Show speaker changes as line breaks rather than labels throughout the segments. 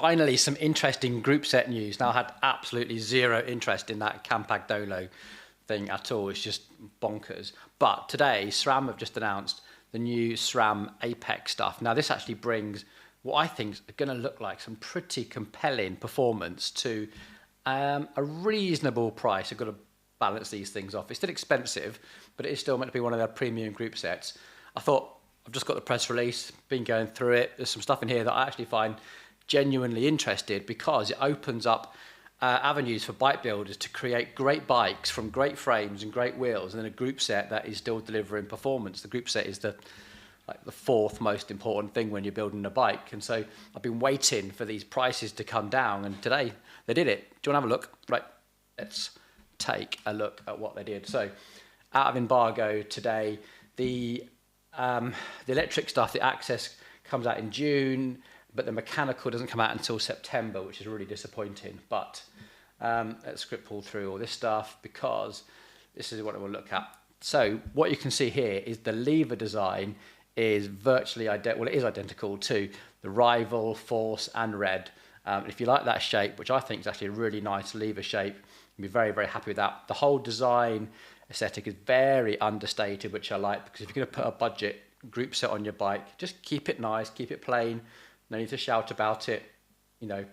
finally some interesting group set news. Now, I had absolutely zero interest in that Campag Dolo thing at all. It's just bonkers. But today, SRAM have just announced the new SRAM Apex stuff. Now, this actually brings what I think is going to look like some pretty compelling performance to a reasonable price. I've got to balance these things off. It's still expensive, but it is still meant to be one of their premium group sets. I thought, I've just got the press release, been going through it. There's some stuff in here that I actually find genuinely interested because it opens up avenues for bike builders to create great bikes from great frames and great wheels, and then a group set that is still delivering performance. The group set is the fourth most important thing when you're building a bike. And so I've been waiting for these prices to come down, and today they did it. Do you want to have a look? Right, let's take a look at what they did. So out of embargo today, the electric stuff, the AXS, comes out in June, but the mechanical doesn't come out until September, which is really disappointing. But let's pull through all this stuff because this is what I will look at. So what you can see here is the lever design is virtually identical. Well, it is identical to the Rival, Force, and Red. If you like that shape, which I think is actually a really nice lever shape, you'll be very, very happy with that. The whole design aesthetic is very understated, which I like, because if you're going to put a budget group set on your bike, just keep it nice, keep it plain. No need to shout about it. You know,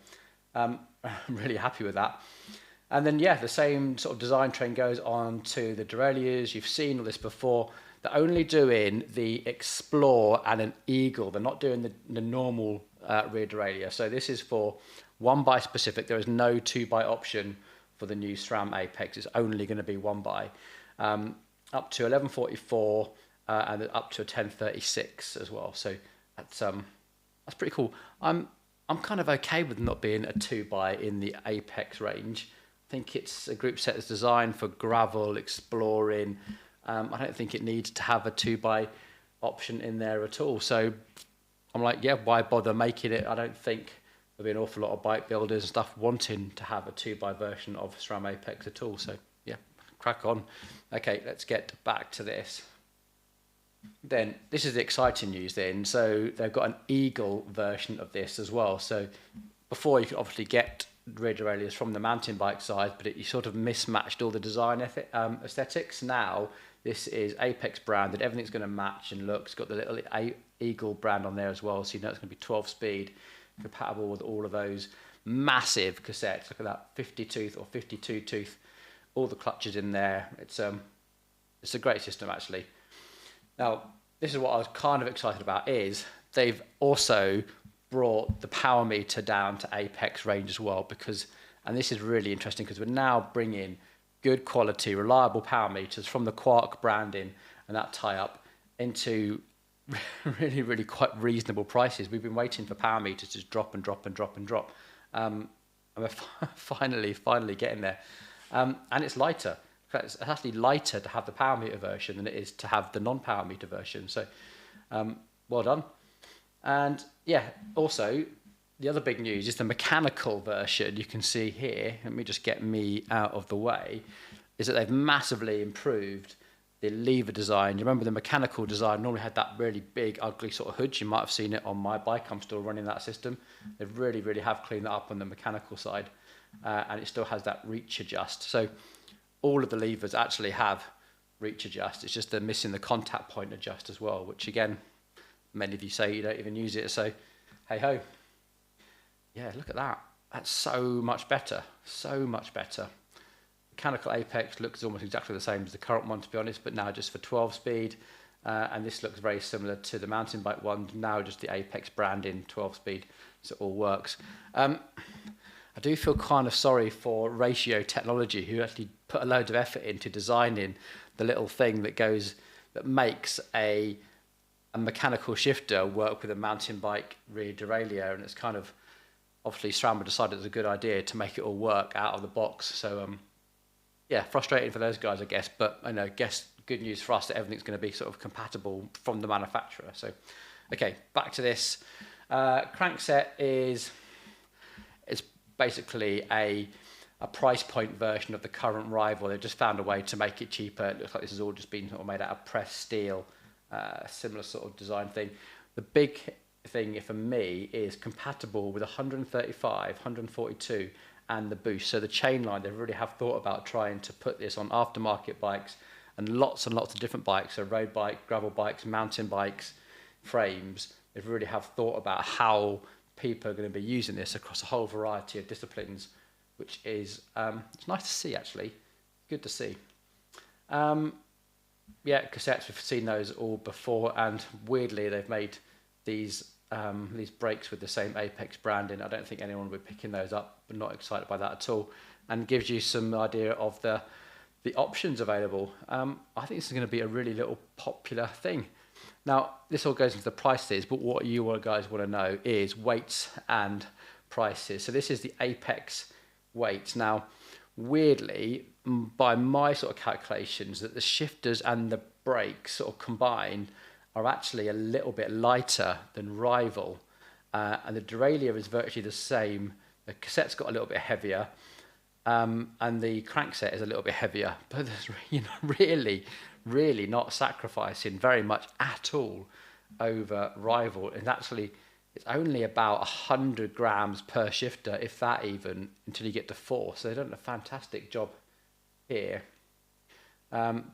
I'm really happy with that. And then, yeah, the same sort of design trend goes on to the derailleurs. You've seen all this before. They're only doing the Explore and an Eagle. They're not doing the normal rear derailleur. So this is for 1x specific. There is no 2x option for the new SRAM Apex. It's only going to be 1x. Up to 1144 and up to a 1036 as well. So that's pretty cool. I'm kind of okay with not being a 2x in the Apex range. I think it's a group set that's designed for gravel, exploring. I don't think it needs to have a 2x option in there at all. So I'm like, yeah, why bother making it? I don't think there'll be an awful lot of bike builders and stuff wanting to have a 2x version of SRAM Apex at all. So yeah, crack on. Okay, let's get back to this. Then this is the exciting news then. So they've got an Eagle version of this as well. So before you could obviously get rear derailleurs from the mountain bike side, but you sort of mismatched all the design aesthetics. Now this is Apex branded. Everything's going to match and look. It's got the little Eagle brand on there as well. So you know it's going to be 12 speed, compatible with all of those massive cassettes. Look at that 50 tooth or 52 tooth. All the clutches in there. It's a great system actually. Now, this is what I was kind of excited about, is they've also brought the power meter down to Apex range as well, because, and this is really interesting because we're now bringing good quality, reliable power meters from the Quark branding and that tie-up into really, really quite reasonable prices. We've been waiting for power meters to drop and drop and drop and drop. And we're finally getting there. And it's lighter. It's actually lighter to have the power meter version than it is to have the non-power meter version. So well done. And yeah, also the other big news is the mechanical version. You can see here, let me just get me out of the way, is that they've massively improved the lever design. You remember the mechanical design normally had that really big, ugly sort of hood. You might have seen it on my bike. I'm still running that system. They really, really have cleaned that up on the mechanical side. And it still has that reach adjust. So all of the levers actually have reach adjust. It's just they're missing the contact point adjust as well, which again, many of you say you don't even use it. So hey ho. Yeah, look at that. That's so much better. So much better. Mechanical Apex looks almost exactly the same as the current one, to be honest, but now just for 12 speed. And this looks very similar to the mountain bike one, now just the Apex branding 12 speed. So it all works. I do feel kind of sorry for Ratio Technology, who actually put a load of effort into designing the little thing that makes a mechanical shifter work with a mountain bike rear derailleur, and it's kind of, obviously SRAM decided it was a good idea to make it all work out of the box. So yeah, frustrating for those guys, I guess, but I know, guess good news for us that everything's going to be sort of compatible from the manufacturer. So okay, back to this. Crankset is basically a price point version of the current Rival. They've just found a way to make it cheaper. It looks like this has all just been sort of made out of pressed steel, similar sort of design thing. The big thing for me is compatible with 135, 142 and the boost. So the chain line, they really have thought about trying to put this on aftermarket bikes and lots of different bikes, so road bike, gravel bikes, mountain bikes, frames. They really have thought about how people are going to be using this across a whole variety of disciplines, which is it's nice to see, actually. Good to see. Yeah, cassettes, we've seen those all before, and weirdly they've made these brakes with the same Apex branding. I don't think anyone will be picking those up, but not excited by that at all, and gives you some idea of the options available. I think this is going to be a really little popular thing. Now, this all goes into the prices, but what you guys want to know is weights and prices. So this is the Apex weights. Now, weirdly, by my sort of calculations, that the shifters and the brakes sort of combined are actually a little bit lighter than rival, and the derailleur is virtually the same. The cassette's got a little bit heavier, and the crankset is a little bit heavier, but there's really not sacrificing very much at all over rival. And actually, it's only about 100 grams per shifter, if that even, until you get to 4. So they've done a fantastic job here.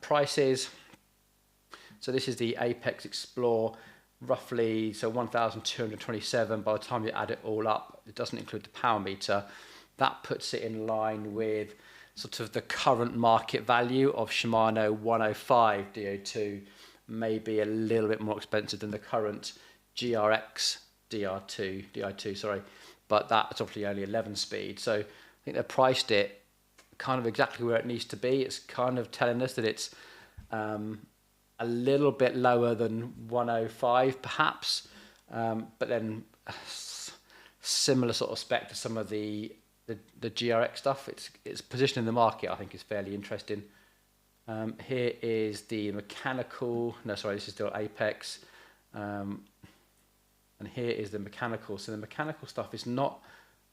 Prices. So this is the Apex Explore, roughly, so 1,227. By the time you add it all up, it doesn't include the power meter. That puts it in line with sort of the current market value of Shimano 105 DO2, maybe a little bit more expensive than the current GRX DI2, sorry, but that's obviously only 11 speed. So I think they priced it kind of exactly where it needs to be. It's kind of telling us that it's a little bit lower than 105 perhaps, but then similar sort of spec to some of the GRX stuff. Its position in the market, I think, is fairly interesting. Here is the mechanical. No, sorry, this is still Apex. And here is the mechanical. So the mechanical stuff is not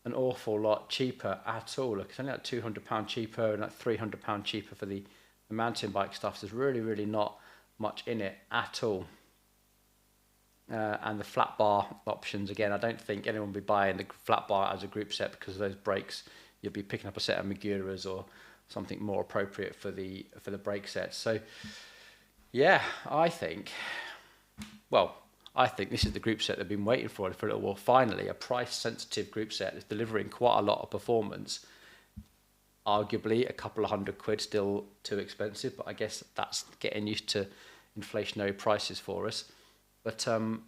an awful lot cheaper at all. Look, it's only like £200 cheaper and like £300 cheaper for the mountain bike stuff. So there's really not much in it at all. And the flat bar options, again, I don't think anyone will be buying the flat bar as a group set because of those brakes. You'll be picking up a set of Maguras or something more appropriate for the brake sets. So yeah, I think this is the group set they've been waiting for a little while. Finally, a price sensitive group set that's delivering quite a lot of performance. Arguably a couple of £100 still too expensive, but I guess that's getting used to inflationary prices for us. But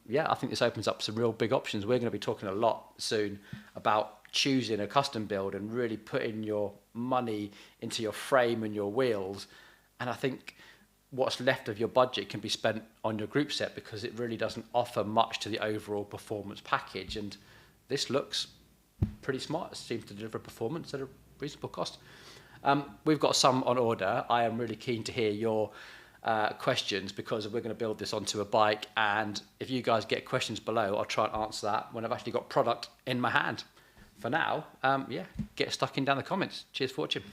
yeah, I think this opens up some real big options. We're going to be talking a lot soon about choosing a custom build and really putting your money into your frame and your wheels. And I think what's left of your budget can be spent on your group set because it really doesn't offer much to the overall performance package. And this looks pretty smart. It seems to deliver performance at a reasonable cost. We've got some on order. I am really keen to hear your questions because we're going to build this onto a bike, and if you guys get questions below, I'll try and answer that when I've actually got product in my hand. For now, yeah, get stuck in down the comments. Cheers for watching.